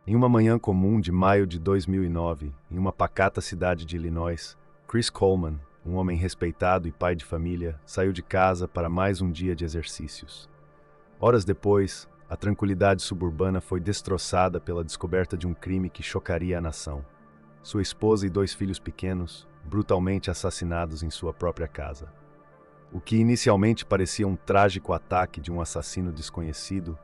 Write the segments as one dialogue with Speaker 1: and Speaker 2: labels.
Speaker 1: Em uma manhã comum de maio de 2009, em uma pacata cidade de Illinois, Chris Coleman, um homem respeitado e pai de família, saiu de casa para mais um dia de exercícios. Horas depois, a tranquilidade suburbana foi destroçada pela descoberta de um crime que chocaria a nação. Sua esposa e 2 filhos pequenos, brutalmente assassinados em sua própria casa. O que inicialmente parecia um trágico ataque de um assassino desconhecido,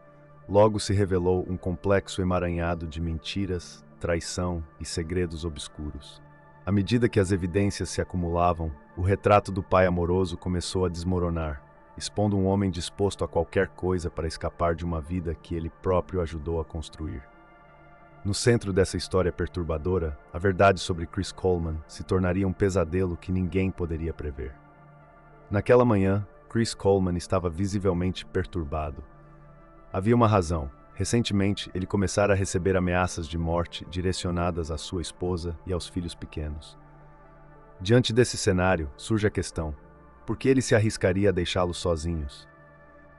Speaker 1: logo se revelou um complexo emaranhado de mentiras, traição e segredos obscuros. À medida que as evidências se acumulavam, o retrato do pai amoroso começou a desmoronar, expondo um homem disposto a qualquer coisa para escapar de uma vida que ele próprio ajudou a construir. No centro dessa história perturbadora, a verdade sobre Chris Coleman se tornaria um pesadelo que ninguém poderia prever. Naquela manhã, Chris Coleman estava visivelmente perturbado. Havia uma razão. Recentemente, ele começara a receber ameaças de morte direcionadas à sua esposa e aos filhos pequenos. Diante desse cenário, surge a questão: por que ele se arriscaria a deixá-los sozinhos?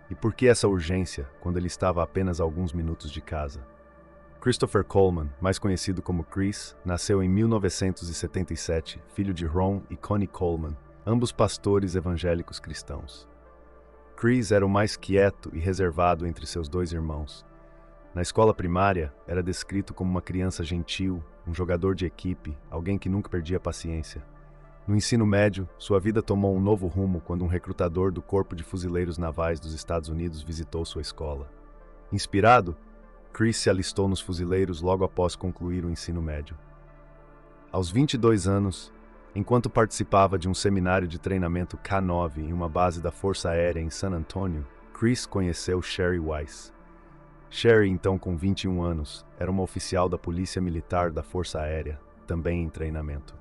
Speaker 1: E por que essa urgência, quando ele estava a apenas alguns minutos de casa? Christopher Coleman, mais conhecido como Chris, nasceu em 1977, filho de Ron e Connie Coleman, ambos pastores evangélicos cristãos. Chris era o mais quieto e reservado entre seus 2 irmãos. Na escola primária, era descrito como uma criança gentil, um jogador de equipe, alguém que nunca perdia a paciência. No ensino médio, sua vida tomou um novo rumo quando um recrutador do Corpo de Fuzileiros Navais dos Estados Unidos visitou sua escola. Inspirado, Chris se alistou nos fuzileiros logo após concluir o ensino médio. Aos 22 anos, enquanto participava de um seminário de treinamento K-9 em uma base da Força Aérea em San Antonio, Chris conheceu Sherry Weiss. Sherry, então com 21 anos, era uma oficial da Polícia Militar da Força Aérea, também em treinamento.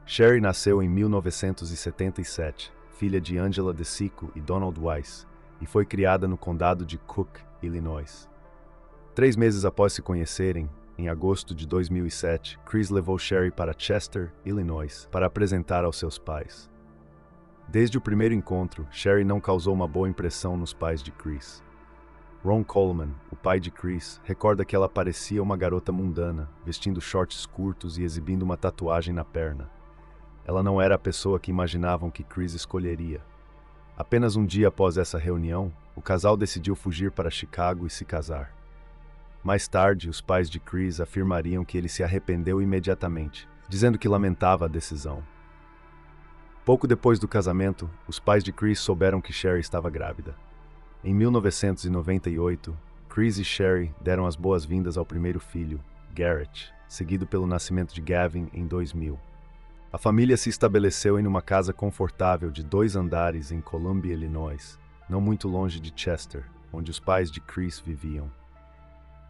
Speaker 1: Sherry nasceu em 1977, filha de Angela DeSico e Donald Weiss, e foi criada no condado de Cook, Illinois. 3 meses após se conhecerem, em agosto de 2007, Chris levou Sherry para Chester, Illinois, para apresentar aos seus pais. Desde o primeiro encontro, Sherry não causou uma boa impressão nos pais de Chris. Ron Coleman, o pai de Chris, recorda que ela parecia uma garota mundana, vestindo shorts curtos e exibindo uma tatuagem na perna. Ela não era a pessoa que imaginavam que Chris escolheria. Apenas um dia após essa reunião, o casal decidiu fugir para Chicago e se casar. Mais tarde, os pais de Chris afirmariam que ele se arrependeu imediatamente, dizendo que lamentava a decisão. Pouco depois do casamento, os pais de Chris souberam que Sherry estava grávida. Em 1998, Chris e Sherry deram as boas-vindas ao primeiro filho, Garrett, seguido pelo nascimento de Gavin em 2000. A família se estabeleceu em uma casa confortável de 2 andares em Columbia, Illinois, não muito longe de Chester, onde os pais de Chris viviam.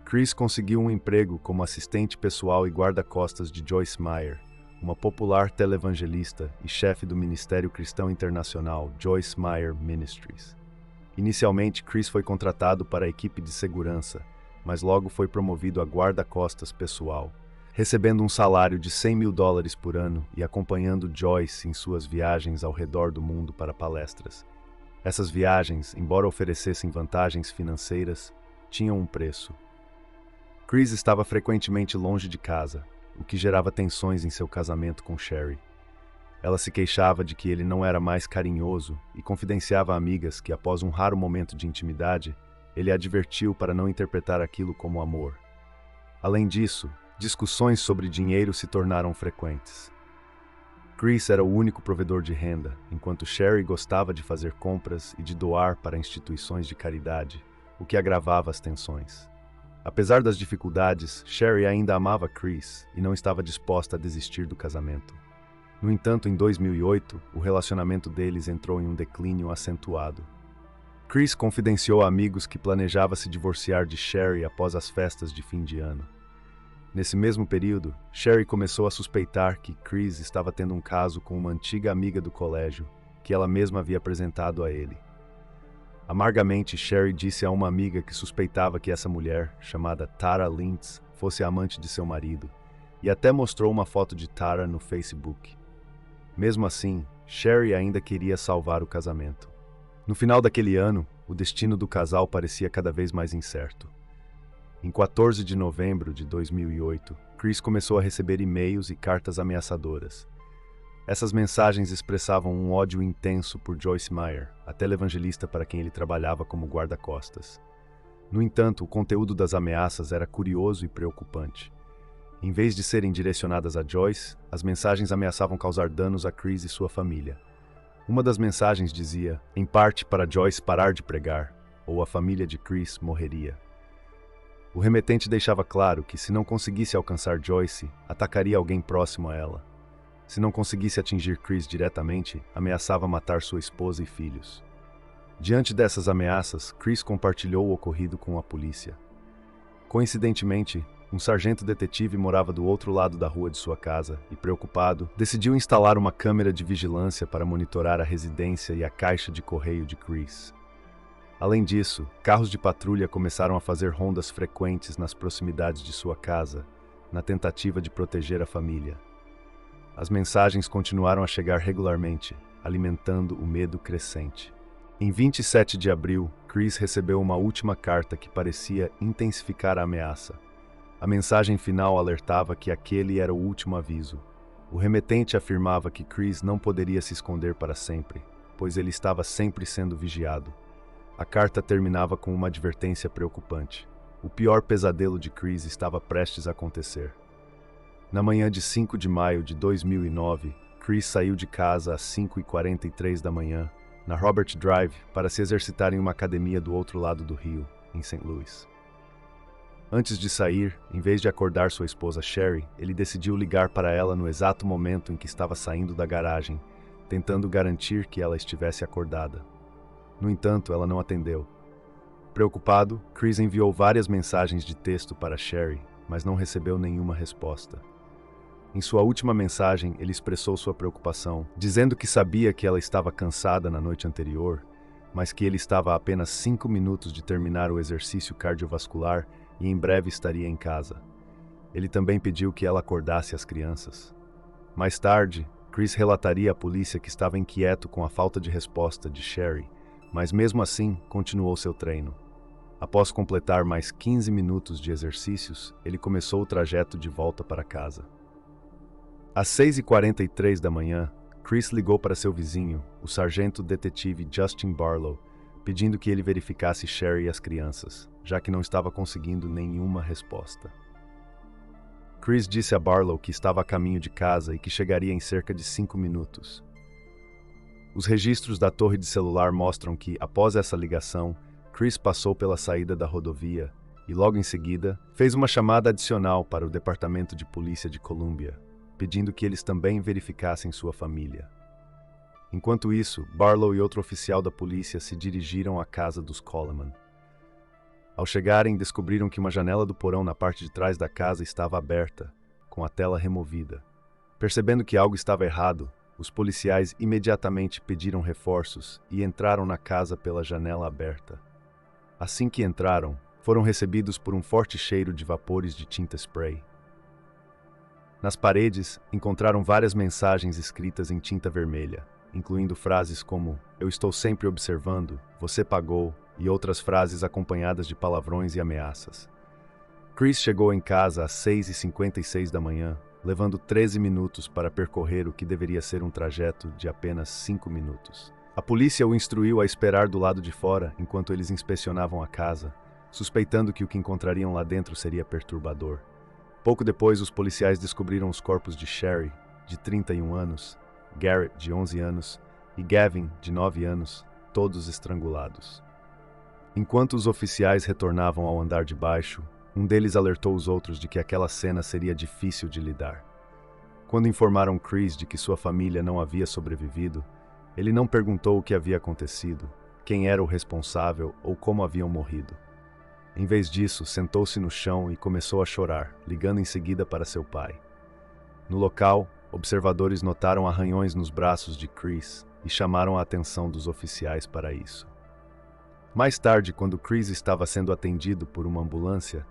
Speaker 1: Chris conseguiu um emprego como assistente pessoal e guarda-costas de Joyce Meyer, uma popular televangelista e chefe do Ministério Cristão Internacional Joyce Meyer Ministries. Inicialmente, Chris foi contratado para a equipe de segurança, mas logo foi promovido a guarda-costas pessoal, recebendo um salário de $100.000 por ano e acompanhando Joyce em suas viagens ao redor do mundo para palestras. Essas viagens, embora oferecessem vantagens financeiras, tinham um preço. Chris estava frequentemente longe de casa, o que gerava tensões em seu casamento com Sherry. Ela se queixava de que ele não era mais carinhoso e confidenciava a amigas que, após um raro momento de intimidade, ele a advertiu para não interpretar aquilo como amor. Além disso, discussões sobre dinheiro se tornaram frequentes. Chris era o único provedor de renda, enquanto Sherry gostava de fazer compras e de doar para instituições de caridade, o que agravava as tensões. Apesar das dificuldades, Sherry ainda amava Chris e não estava disposta a desistir do casamento. No entanto, em 2008, o relacionamento deles entrou em um declínio acentuado. Chris confidenciou a amigos que planejava se divorciar de Sherry após as festas de fim de ano. Nesse mesmo período, Sherry começou a suspeitar que Chris estava tendo um caso com uma antiga amiga do colégio, que ela mesma havia apresentado a ele. Amargamente, Sherry disse a uma amiga que suspeitava que essa mulher, chamada Tara Lintz, fosse a amante de seu marido, e até mostrou uma foto de Tara no Facebook. Mesmo assim, Sherry ainda queria salvar o casamento. No final daquele ano, o destino do casal parecia cada vez mais incerto. Em 14 de novembro de 2008, Chris começou a receber e-mails e cartas ameaçadoras. Essas mensagens expressavam um ódio intenso por Joyce Meyer, a televangelista para quem ele trabalhava como guarda-costas. No entanto, o conteúdo das ameaças era curioso e preocupante. Em vez de serem direcionadas a Joyce, as mensagens ameaçavam causar danos a Chris e sua família. Uma das mensagens dizia, em parte para Joyce parar de pregar, ou a família de Chris morreria. O remetente deixava claro que, se não conseguisse alcançar Joyce, atacaria alguém próximo a ela. Se não conseguisse atingir Chris diretamente, ameaçava matar sua esposa e filhos. Diante dessas ameaças, Chris compartilhou o ocorrido com a polícia. Coincidentemente, um sargento detetive morava do outro lado da rua de sua casa e, preocupado, decidiu instalar uma câmera de vigilância para monitorar a residência e a caixa de correio de Chris. Além disso, carros de patrulha começaram a fazer rondas frequentes nas proximidades de sua casa, na tentativa de proteger a família. As mensagens continuaram a chegar regularmente, alimentando o medo crescente. Em 27 de abril, Chris recebeu uma última carta que parecia intensificar a ameaça. A mensagem final alertava que aquele era o último aviso. O remetente afirmava que Chris não poderia se esconder para sempre, pois ele estava sempre sendo vigiado. A carta terminava com uma advertência preocupante. O pior pesadelo de Chris estava prestes a acontecer. Na manhã de 5 de maio de 2009, Chris saiu de casa às 5h43 da manhã, na Robert Drive, para se exercitar em uma academia do outro lado do rio, em St. Louis. Antes de sair, em vez de acordar sua esposa Sherry, ele decidiu ligar para ela no exato momento em que estava saindo da garagem, tentando garantir que ela estivesse acordada. No entanto, ela não atendeu. Preocupado, Chris enviou várias mensagens de texto para Sherry, mas não recebeu nenhuma resposta. Em sua última mensagem, ele expressou sua preocupação, dizendo que sabia que ela estava cansada na noite anterior, mas que ele estava a apenas 5 minutos de terminar o exercício cardiovascular e em breve estaria em casa. Ele também pediu que ela acordasse as crianças. Mais tarde, Chris relataria à polícia que estava inquieto com a falta de resposta de Sherry, mas mesmo assim continuou seu treino. Após completar mais 15 minutos de exercícios, ele começou o trajeto de volta para casa. Às 6h43 da manhã, Chris ligou para seu vizinho, o sargento detetive Justin Barlow, pedindo que ele verificasse Sherry e as crianças, já que não estava conseguindo nenhuma resposta. Chris disse a Barlow que estava a caminho de casa e que chegaria em cerca de 5 minutos. Os registros da torre de celular mostram que, após essa ligação, Chris passou pela saída da rodovia e, logo em seguida, fez uma chamada adicional para o Departamento de Polícia de Columbia, pedindo que eles também verificassem sua família. Enquanto isso, Barlow e outro oficial da polícia se dirigiram à casa dos Coleman. Ao chegarem, descobriram que uma janela do porão na parte de trás da casa estava aberta, com a tela removida. Percebendo que algo estava errado, os policiais imediatamente pediram reforços e entraram na casa pela janela aberta. Assim que entraram, foram recebidos por um forte cheiro de vapores de tinta spray. Nas paredes, encontraram várias mensagens escritas em tinta vermelha, incluindo frases como "Eu estou sempre observando", "Você pagou" e outras frases acompanhadas de palavrões e ameaças. Chris chegou em casa às 6h56 da manhã, levando 13 minutos para percorrer o que deveria ser um trajeto de apenas 5 minutos. A polícia o instruiu a esperar do lado de fora enquanto eles inspecionavam a casa, suspeitando que o que encontrariam lá dentro seria perturbador. Pouco depois, os policiais descobriram os corpos de Sherry, de 31 anos, Garrett, de 11 anos, e Gavin, de 9 anos, todos estrangulados. Enquanto os oficiais retornavam ao andar de baixo, um deles alertou os outros de que aquela cena seria difícil de lidar. Quando informaram Chris de que sua família não havia sobrevivido, ele não perguntou o que havia acontecido, quem era o responsável ou como haviam morrido. Em vez disso, sentou-se no chão e começou a chorar, ligando em seguida para seu pai. No local, observadores notaram arranhões nos braços de Chris e chamaram a atenção dos oficiais para isso. Mais tarde, quando Chris estava sendo atendido por uma ambulância,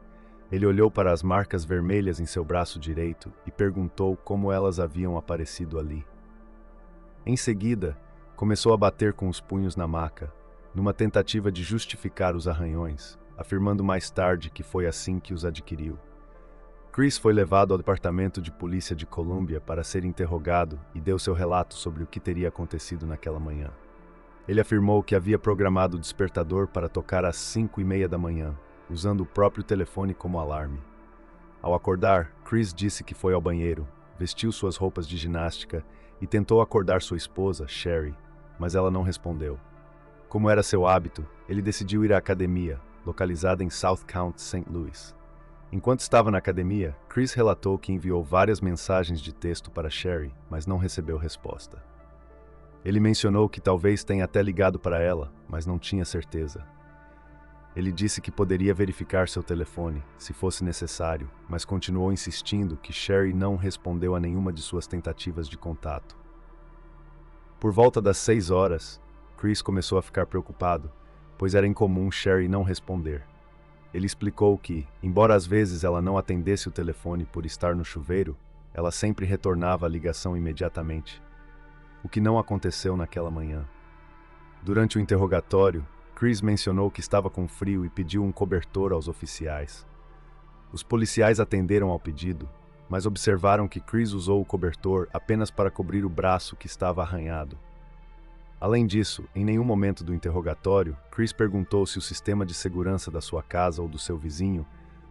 Speaker 1: ele olhou para as marcas vermelhas em seu braço direito e perguntou como elas haviam aparecido ali. Em seguida, começou a bater com os punhos na maca, numa tentativa de justificar os arranhões, afirmando mais tarde que foi assim que os adquiriu. Chris foi levado ao Departamento de Polícia de Columbia para ser interrogado e deu seu relato sobre o que teria acontecido naquela manhã. Ele afirmou que havia programado o despertador para tocar às 5:30 da manhã, usando o próprio telefone como alarme. Ao acordar, Chris disse que foi ao banheiro, vestiu suas roupas de ginástica e tentou acordar sua esposa, Sherry, mas ela não respondeu. Como era seu hábito, ele decidiu ir à academia, localizada em South County, St. Louis. Enquanto estava na academia, Chris relatou que enviou várias mensagens de texto para Sherry, mas não recebeu resposta. Ele mencionou que talvez tenha até ligado para ela, mas não tinha certeza. Ele disse que poderia verificar seu telefone, se fosse necessário, mas continuou insistindo que Sherry não respondeu a nenhuma de suas tentativas de contato. Por volta das 6 horas, Chris começou a ficar preocupado, pois era incomum Sherry não responder. Ele explicou que, embora às vezes ela não atendesse o telefone por estar no chuveiro, ela sempre retornava a ligação imediatamente, o que não aconteceu naquela manhã. Durante o interrogatório, Chris mencionou que estava com frio e pediu um cobertor aos oficiais. Os policiais atenderam ao pedido, mas observaram que Chris usou o cobertor apenas para cobrir o braço que estava arranhado. Além disso, em nenhum momento do interrogatório, Chris perguntou se o sistema de segurança da sua casa ou do seu vizinho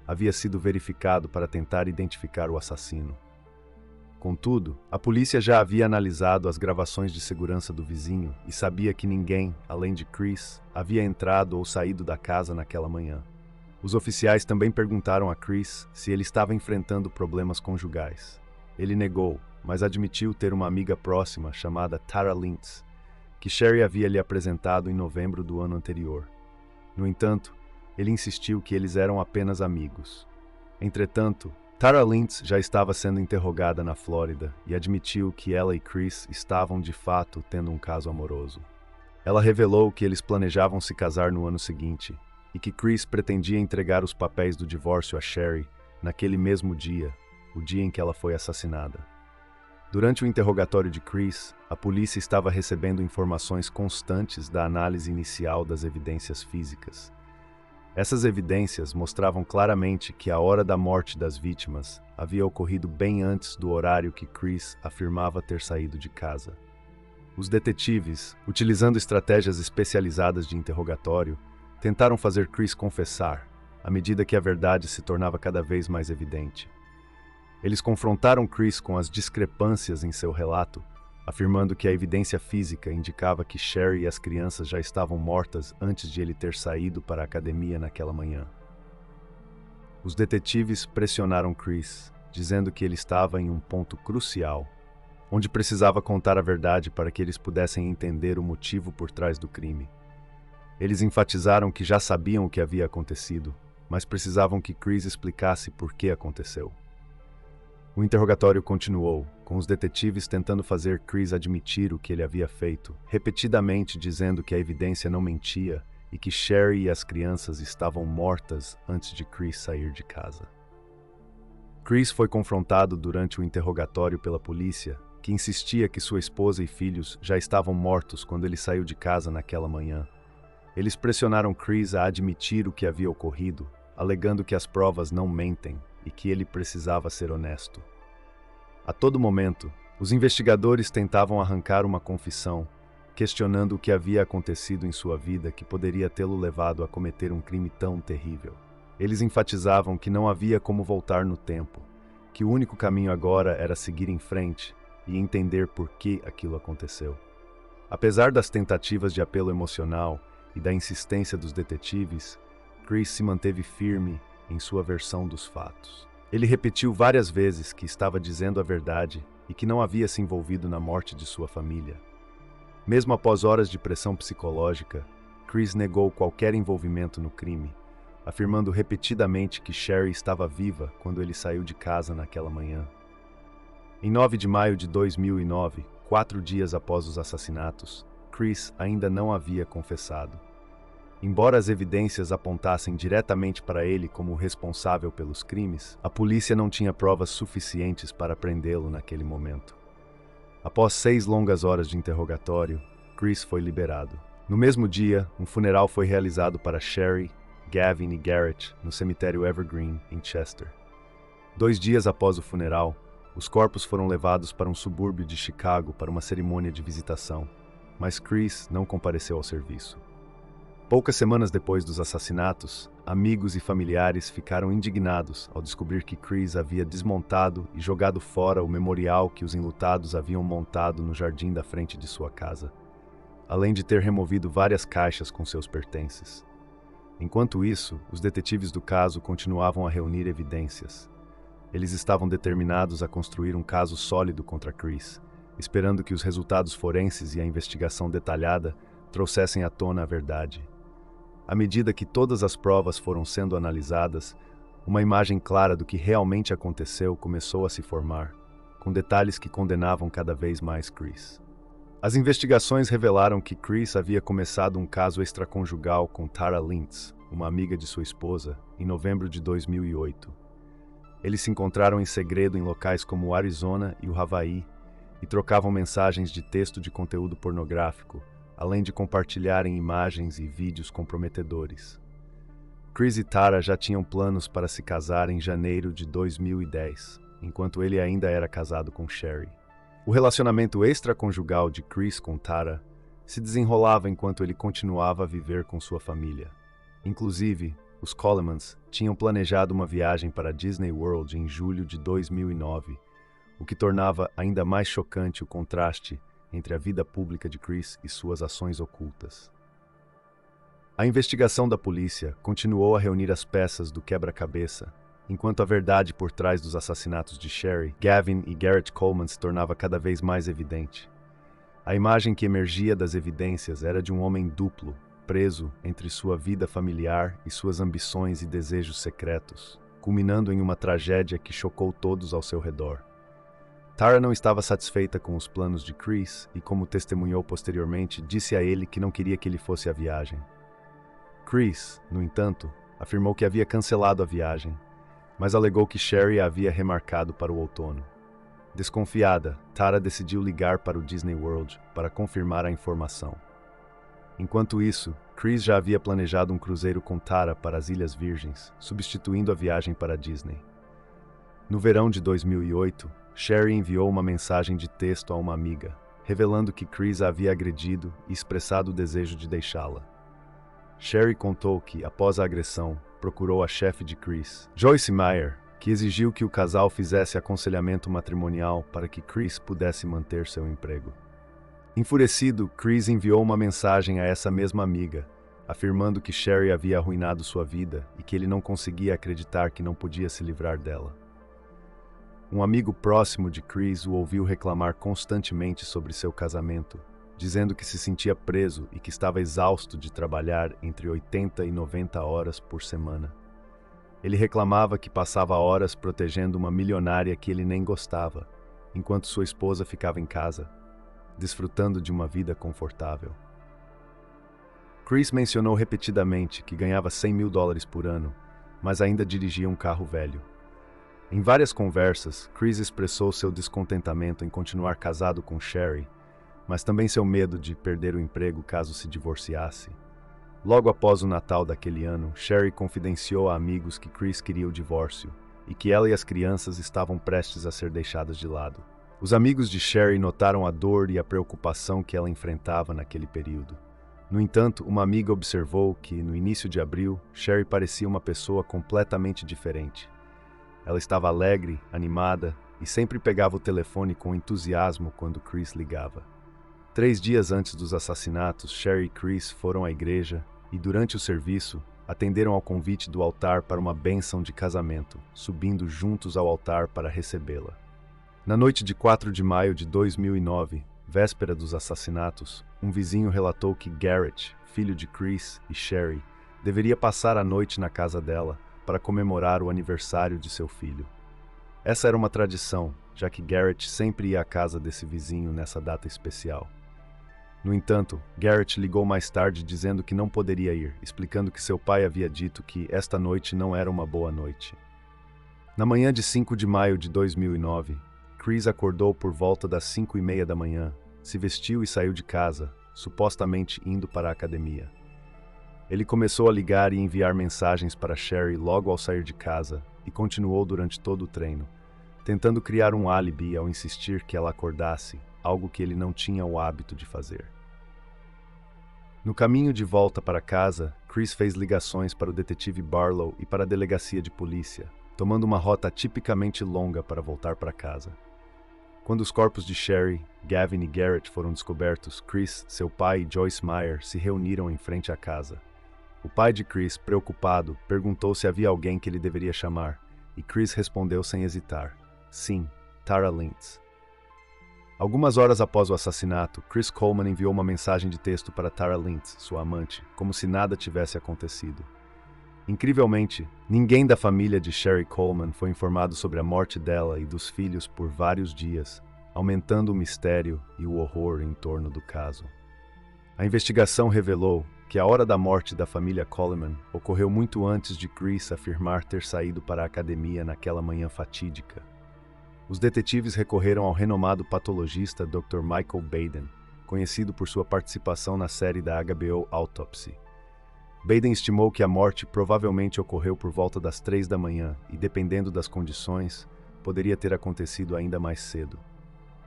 Speaker 1: havia sido verificado para tentar identificar o assassino. Contudo, a polícia já havia analisado as gravações de segurança do vizinho e sabia que ninguém, além de Chris, havia entrado ou saído da casa naquela manhã. Os oficiais também perguntaram a Chris se ele estava enfrentando problemas conjugais. Ele negou, mas admitiu ter uma amiga próxima chamada Tara Lintz, que Sherry havia lhe apresentado em novembro do ano anterior. No entanto, ele insistiu que eles eram apenas amigos. Entretanto, Tara Lintz já estava sendo interrogada na Flórida e admitiu que ela e Chris estavam de fato tendo um caso amoroso. Ela revelou que eles planejavam se casar no ano seguinte e que Chris pretendia entregar os papéis do divórcio a Sherry naquele mesmo dia, o dia em que ela foi assassinada. Durante o interrogatório de Chris, a polícia estava recebendo informações constantes da análise inicial das evidências físicas. Essas evidências mostravam claramente que a hora da morte das vítimas havia ocorrido bem antes do horário que Chris afirmava ter saído de casa. Os detetives, utilizando estratégias especializadas de interrogatório, tentaram fazer Chris confessar, à medida que a verdade se tornava cada vez mais evidente. Eles confrontaram Chris com as discrepâncias em seu relato, afirmando que a evidência física indicava que Sherry e as crianças já estavam mortas antes de ele ter saído para a academia naquela manhã. Os detetives pressionaram Chris, dizendo que ele estava em um ponto crucial, onde precisava contar a verdade para que eles pudessem entender o motivo por trás do crime. Eles enfatizaram que já sabiam o que havia acontecido, mas precisavam que Chris explicasse por que aconteceu. O interrogatório continuou, com os detetives tentando fazer Chris admitir o que ele havia feito, repetidamente dizendo que a evidência não mentia e que Sherry e as crianças estavam mortas antes de Chris sair de casa. Chris foi confrontado durante o interrogatório pela polícia, que insistia que sua esposa e filhos já estavam mortos quando ele saiu de casa naquela manhã. Eles pressionaram Chris a admitir o que havia ocorrido, alegando que as provas não mentem e que ele precisava ser honesto. A todo momento, os investigadores tentavam arrancar uma confissão, questionando o que havia acontecido em sua vida que poderia tê-lo levado a cometer um crime tão terrível. Eles enfatizavam que não havia como voltar no tempo, que o único caminho agora era seguir em frente e entender por que aquilo aconteceu. Apesar das tentativas de apelo emocional e da insistência dos detetives, Chris se manteve firme em sua versão dos fatos. Ele repetiu várias vezes que estava dizendo a verdade e que não havia se envolvido na morte de sua família. Mesmo após horas de pressão psicológica, Chris negou qualquer envolvimento no crime, afirmando repetidamente que Sherry estava viva quando ele saiu de casa naquela manhã. Em 9 de maio de 2009, 4 dias após os assassinatos, Chris ainda não havia confessado. Embora as evidências apontassem diretamente para ele como o responsável pelos crimes, a polícia não tinha provas suficientes para prendê-lo naquele momento. Após 6 longas horas de interrogatório, Chris foi liberado. No mesmo dia, um funeral foi realizado para Sherry, Gavin e Garrett no cemitério Evergreen, em Chester. 2 dias após o funeral, os corpos foram levados para um subúrbio de Chicago para uma cerimônia de visitação, mas Chris não compareceu ao serviço. Poucas semanas depois dos assassinatos, amigos e familiares ficaram indignados ao descobrir que Chris havia desmontado e jogado fora o memorial que os enlutados haviam montado no jardim da frente de sua casa, além de ter removido várias caixas com seus pertences. Enquanto isso, os detetives do caso continuavam a reunir evidências. Eles estavam determinados a construir um caso sólido contra Chris, esperando que os resultados forenses e a investigação detalhada trouxessem à tona a verdade. À medida que todas as provas foram sendo analisadas, uma imagem clara do que realmente aconteceu começou a se formar, com detalhes que condenavam cada vez mais Chris. As investigações revelaram que Chris havia começado um caso extraconjugal com Tara Lintz, uma amiga de sua esposa, em novembro de 2008. Eles se encontraram em segredo em locais como o Arizona e o Havaí e trocavam mensagens de texto de conteúdo pornográfico, além de compartilharem imagens e vídeos comprometedores. Chris e Tara já tinham planos para se casar em janeiro de 2010, enquanto ele ainda era casado com Sherry. O relacionamento extraconjugal de Chris com Tara se desenrolava enquanto ele continuava a viver com sua família. Inclusive, os Colemans tinham planejado uma viagem para Disney World em julho de 2009, o que tornava ainda mais chocante o contraste entre a vida pública de Chris e suas ações ocultas. A investigação da polícia continuou a reunir as peças do quebra-cabeça, enquanto a verdade por trás dos assassinatos de Sherry, Gavin e Garrett Coleman se tornava cada vez mais evidente. A imagem que emergia das evidências era de um homem duplo, preso entre sua vida familiar e suas ambições e desejos secretos, culminando em uma tragédia que chocou todos ao seu redor. Tara não estava satisfeita com os planos de Chris e, como testemunhou posteriormente, disse a ele que não queria que ele fosse à viagem. Chris, no entanto, afirmou que havia cancelado a viagem, mas alegou que Sherry a havia remarcado para o outono. Desconfiada, Tara decidiu ligar para o Disney World para confirmar a informação. Enquanto isso, Chris já havia planejado um cruzeiro com Tara para as Ilhas Virgens, substituindo a viagem para a Disney. No verão de 2008, Sherry enviou uma mensagem de texto a uma amiga, revelando que Chris a havia agredido e expressado o desejo de deixá-la. Sherry contou que, após a agressão, procurou a chefe de Chris, Joyce Meyer, que exigiu que o casal fizesse aconselhamento matrimonial para que Chris pudesse manter seu emprego. Enfurecido, Chris enviou uma mensagem a essa mesma amiga, afirmando que Sherry havia arruinado sua vida e que ele não conseguia acreditar que não podia se livrar dela. Um amigo próximo de Chris o ouviu reclamar constantemente sobre seu casamento, dizendo que se sentia preso e que estava exausto de trabalhar entre 80 e 90 horas por semana. Ele reclamava que passava horas protegendo uma milionária que ele nem gostava, enquanto sua esposa ficava em casa, desfrutando de uma vida confortável. Chris mencionou repetidamente que ganhava $100 mil por ano, mas ainda dirigia um carro velho. Em várias conversas, Chris expressou seu descontentamento em continuar casado com Sherry, mas também seu medo de perder o emprego caso se divorciasse. Logo após o Natal daquele ano, Sherry confidenciou a amigos que Chris queria o divórcio e que ela e as crianças estavam prestes a ser deixadas de lado. Os amigos de Sherry notaram a dor e a preocupação que ela enfrentava naquele período. No entanto, uma amiga observou que, no início de abril, Sherry parecia uma pessoa completamente diferente. Ela estava alegre, animada e sempre pegava o telefone com entusiasmo quando Chris ligava. 3 dias antes dos assassinatos, Sherry e Chris foram à igreja e, durante o serviço, atenderam ao convite do altar para uma bênção de casamento, subindo juntos ao altar para recebê-la. Na noite de 4 de maio de 2009, véspera dos assassinatos, um vizinho relatou que Garrett, filho de Chris e Sherry, deveria passar a noite na casa dela para comemorar o aniversário de seu filho. Essa era uma tradição, já que Garrett sempre ia à casa desse vizinho nessa data especial. No entanto, Garrett ligou mais tarde dizendo que não poderia ir, explicando que seu pai havia dito que esta noite não era uma boa noite. Na manhã de 5 de maio de 2009, Chris acordou por volta das 5:30 da manhã, se vestiu e saiu de casa, supostamente indo para a academia. Ele começou a ligar e enviar mensagens para Sherry logo ao sair de casa e continuou durante todo o treino, tentando criar um álibi ao insistir que ela acordasse, algo que ele não tinha o hábito de fazer. No caminho de volta para casa, Chris fez ligações para o detetive Barlow e para a delegacia de polícia, tomando uma rota tipicamente longa para voltar para casa. Quando os corpos de Sherry, Gavin e Garrett foram descobertos, Chris, seu pai e Joyce Meyer se reuniram em frente à casa. O pai de Chris, preocupado, perguntou se havia alguém que ele deveria chamar, e Chris respondeu sem hesitar: sim, Tara Lintz. Algumas horas após o assassinato, Chris Coleman enviou uma mensagem de texto para Tara Lintz, sua amante, como se nada tivesse acontecido. Incrivelmente, ninguém da família de Sherry Coleman foi informado sobre a morte dela e dos filhos por vários dias, aumentando o mistério e o horror em torno do caso. A investigação revelou que a hora da morte da família Coleman ocorreu muito antes de Chris afirmar ter saído para a academia naquela manhã fatídica. Os detetives recorreram ao renomado patologista Dr. Michael Baden, conhecido por sua participação na série da HBO Autopsy. Baden estimou que a morte provavelmente ocorreu por volta das 3 da manhã e, dependendo das condições, poderia ter acontecido ainda mais cedo.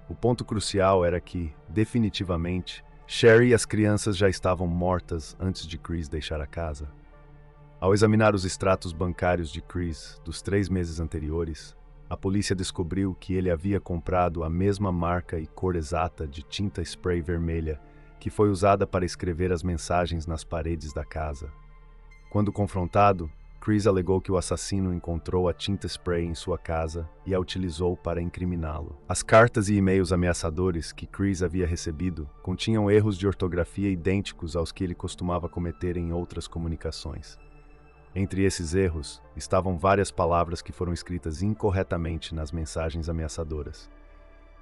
Speaker 1: O ponto crucial era que, definitivamente, Sherry e as crianças já estavam mortas antes de Chris deixar a casa. Ao examinar os extratos bancários de Chris dos 3 meses anteriores, a polícia descobriu que ele havia comprado a mesma marca e cor exata de tinta spray vermelha que foi usada para escrever as mensagens nas paredes da casa. Quando confrontado, Chris alegou que o assassino encontrou a tinta spray em sua casa e a utilizou para incriminá-lo. As cartas e e-mails ameaçadores que Chris havia recebido continham erros de ortografia idênticos aos que ele costumava cometer em outras comunicações. Entre esses erros, estavam várias palavras que foram escritas incorretamente nas mensagens ameaçadoras.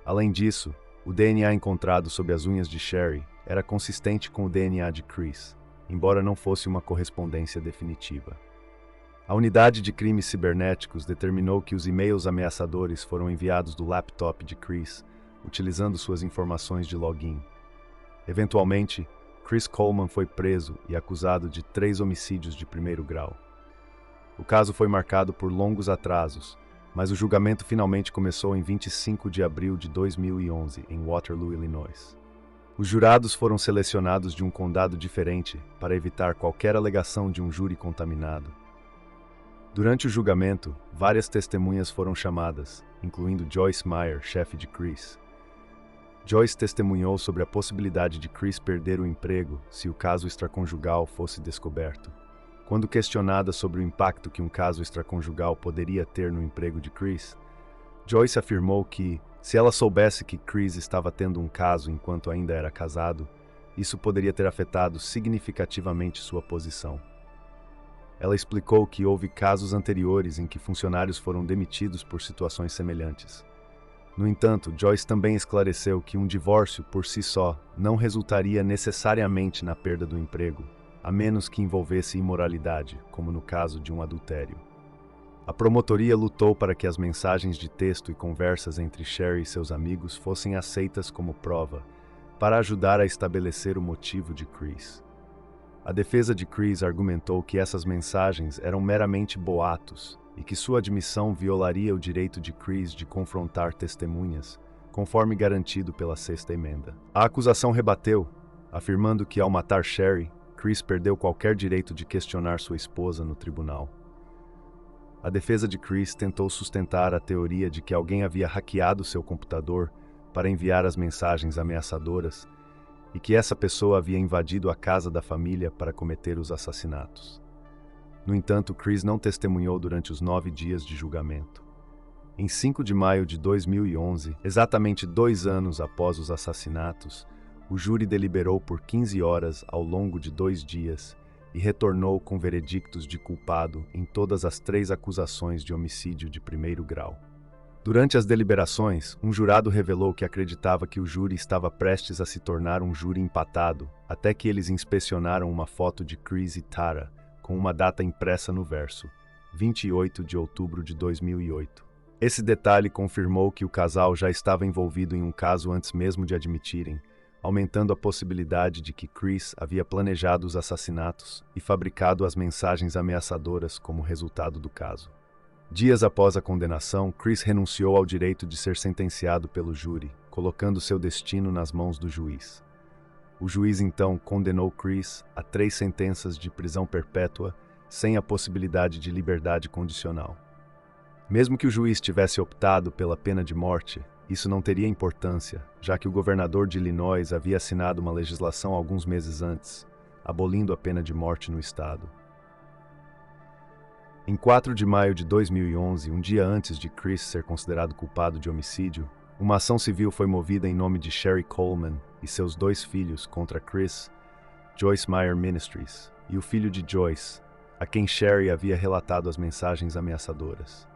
Speaker 1: Além disso, o DNA encontrado sob as unhas de Sherry era consistente com o DNA de Chris, embora não fosse uma correspondência definitiva. A unidade de crimes cibernéticos determinou que os e-mails ameaçadores foram enviados do laptop de Chris, utilizando suas informações de login. Eventualmente, Chris Coleman foi preso e acusado de 3 homicídios de primeiro grau. O caso foi marcado por longos atrasos, mas o julgamento finalmente começou em 25 de abril de 2011, em Waterloo, Illinois. Os jurados foram selecionados de um condado diferente para evitar qualquer alegação de um júri contaminado. Durante o julgamento, várias testemunhas foram chamadas, incluindo Joyce Meyer, chefe de Chris. Joyce testemunhou sobre a possibilidade de Chris perder o emprego se o caso extraconjugal fosse descoberto. Quando questionada sobre o impacto que um caso extraconjugal poderia ter no emprego de Chris, Joyce afirmou que, se ela soubesse que Chris estava tendo um caso enquanto ainda era casado, isso poderia ter afetado significativamente sua posição. Ela explicou que houve casos anteriores em que funcionários foram demitidos por situações semelhantes. No entanto, Joyce também esclareceu que um divórcio por si só não resultaria necessariamente na perda do emprego, a menos que envolvesse imoralidade, como no caso de um adultério. A promotoria lutou para que as mensagens de texto e conversas entre Sherry e seus amigos fossem aceitas como prova, para ajudar a estabelecer o motivo de Chris. A defesa de Chris argumentou que essas mensagens eram meramente boatos e que sua admissão violaria o direito de Chris de confrontar testemunhas, conforme garantido pela Sexta Emenda. A acusação rebateu, afirmando que ao matar Sherry, Chris perdeu qualquer direito de questionar sua esposa no tribunal. A defesa de Chris tentou sustentar a teoria de que alguém havia hackeado seu computador para enviar as mensagens ameaçadoras e que essa pessoa havia invadido a casa da família para cometer os assassinatos. No entanto, Chris não testemunhou durante os 9 dias de julgamento. Em 5 de maio de 2011, exatamente 2 anos após os assassinatos, o júri deliberou por 15 horas ao longo de 2 dias e retornou com veredictos de culpado em todas as 3 acusações de homicídio de primeiro grau. Durante as deliberações, um jurado revelou que acreditava que o júri estava prestes a se tornar um júri empatado, até que eles inspecionaram uma foto de Chris e Tara, com uma data impressa no verso, 28 de outubro de 2008. Esse detalhe confirmou que o casal já estava envolvido em um caso antes mesmo de admitirem, aumentando a possibilidade de que Chris havia planejado os assassinatos e fabricado as mensagens ameaçadoras como resultado do caso. Dias após a condenação, Chris renunciou ao direito de ser sentenciado pelo júri, colocando seu destino nas mãos do juiz. O juiz então condenou Chris a 3 sentenças de prisão perpétua, sem a possibilidade de liberdade condicional. Mesmo que o juiz tivesse optado pela pena de morte, isso não teria importância, já que o governador de Illinois havia assinado uma legislação alguns meses antes, abolindo a pena de morte no estado. Em 4 de maio de 2011, um dia antes de Chris ser considerado culpado de homicídio, uma ação civil foi movida em nome de Sherry Coleman e seus 2 filhos contra Chris, Joyce Meyer Ministries, e o filho de Joyce, a quem Sherry havia relatado as mensagens ameaçadoras.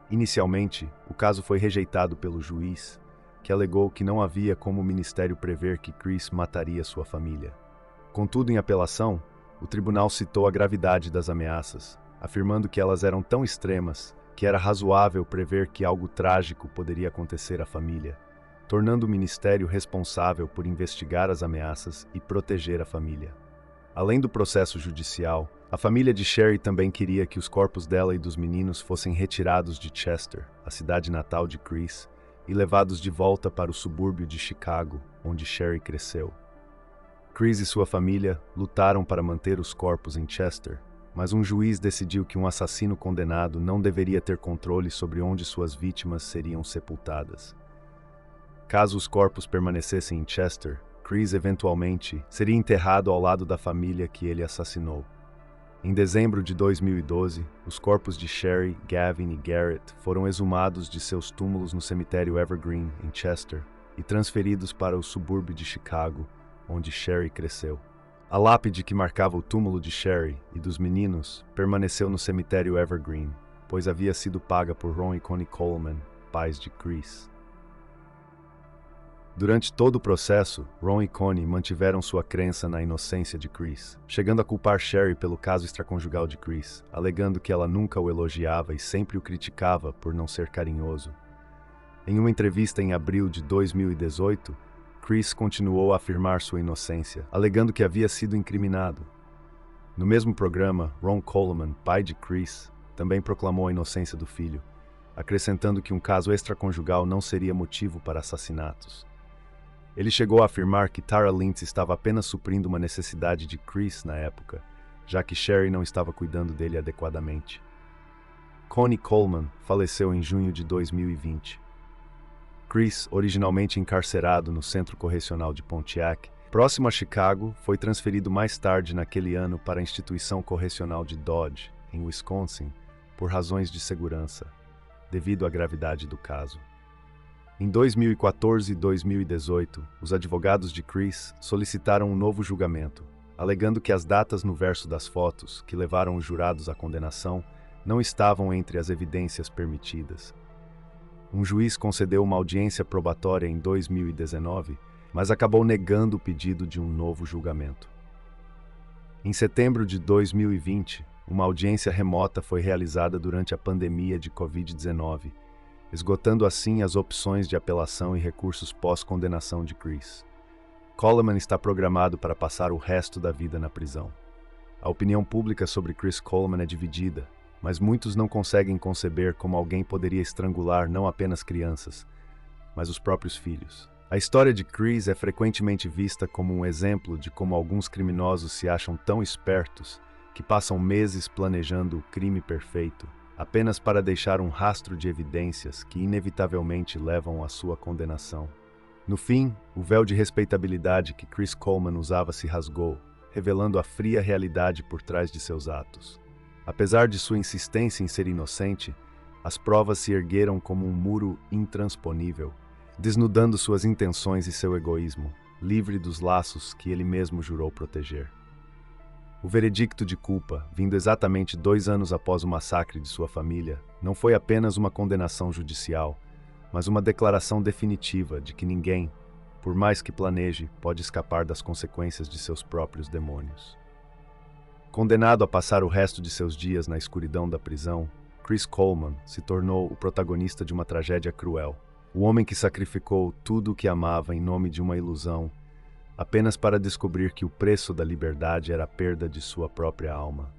Speaker 1: Inicialmente, o caso foi rejeitado pelo juiz, que alegou que não havia como o ministério prever que Chris mataria sua família. Contudo, em apelação, o tribunal citou a gravidade das ameaças, afirmando que elas eram tão extremas que era razoável prever que algo trágico poderia acontecer à família, tornando o ministério responsável por investigar as ameaças e proteger a família. Além do processo judicial, a família de Sherry também queria que os corpos dela e dos meninos fossem retirados de Chester, a cidade natal de Chris, e levados de volta para o subúrbio de Chicago, onde Sherry cresceu. Chris e sua família lutaram para manter os corpos em Chester, mas um juiz decidiu que um assassino condenado não deveria ter controle sobre onde suas vítimas seriam sepultadas. Caso os corpos permanecessem em Chester, Chris eventualmente seria enterrado ao lado da família que ele assassinou. Em dezembro de 2012, os corpos de Sherry, Gavin e Garrett foram exumados de seus túmulos no cemitério Evergreen, em Chester, e transferidos para o subúrbio de Chicago, onde Sherry cresceu. A lápide que marcava o túmulo de Sherry e dos meninos permaneceu no cemitério Evergreen, pois havia sido paga por Ron e Connie Coleman, pais de Chris. Durante todo o processo, Ron e Connie mantiveram sua crença na inocência de Chris, chegando a culpar Sherry pelo caso extraconjugal de Chris, alegando que ela nunca o elogiava e sempre o criticava por não ser carinhoso. Em uma entrevista em abril de 2018, Chris continuou a afirmar sua inocência, alegando que havia sido incriminado. No mesmo programa, Ron Coleman, pai de Chris, também proclamou a inocência do filho, acrescentando que um caso extraconjugal não seria motivo para assassinatos. Ele chegou a afirmar que Tara Lynch estava apenas suprindo uma necessidade de Chris na época, já que Sherry não estava cuidando dele adequadamente. Connie Coleman faleceu em junho de 2020. Chris, originalmente encarcerado no Centro Correcional de Pontiac, próximo a Chicago, foi transferido mais tarde naquele ano para a Instituição Correcional de Dodge, em Wisconsin, por razões de segurança, devido à gravidade do caso. Em 2014 e 2018, os advogados de Chris solicitaram um novo julgamento, alegando que as datas no verso das fotos, que levaram os jurados à condenação, não estavam entre as evidências permitidas. Um juiz concedeu uma audiência probatória em 2019, mas acabou negando o pedido de um novo julgamento. Em setembro de 2020, uma audiência remota foi realizada durante a pandemia de Covid-19, esgotando assim as opções de apelação e recursos pós-condenação de Chris. Coleman está programado para passar o resto da vida na prisão. A opinião pública sobre Chris Coleman é dividida, mas muitos não conseguem conceber como alguém poderia estrangular não apenas crianças, mas os próprios filhos. A história de Chris é frequentemente vista como um exemplo de como alguns criminosos se acham tão espertos que passam meses planejando o crime perfeito, apenas para deixar um rastro de evidências que inevitavelmente levam à sua condenação. No fim, o véu de respeitabilidade que Chris Coleman usava se rasgou, revelando a fria realidade por trás de seus atos. Apesar de sua insistência em ser inocente, as provas se ergueram como um muro intransponível, desnudando suas intenções e seu egoísmo, livre dos laços que ele mesmo jurou proteger. O veredicto de culpa, vindo exatamente 2 anos após o massacre de sua família, não foi apenas uma condenação judicial, mas uma declaração definitiva de que ninguém, por mais que planeje, pode escapar das consequências de seus próprios demônios. Condenado a passar o resto de seus dias na escuridão da prisão, Chris Coleman se tornou o protagonista de uma tragédia cruel. O homem que sacrificou tudo o que amava em nome de uma ilusão apenas para descobrir que o preço da liberdade era a perda de sua própria alma.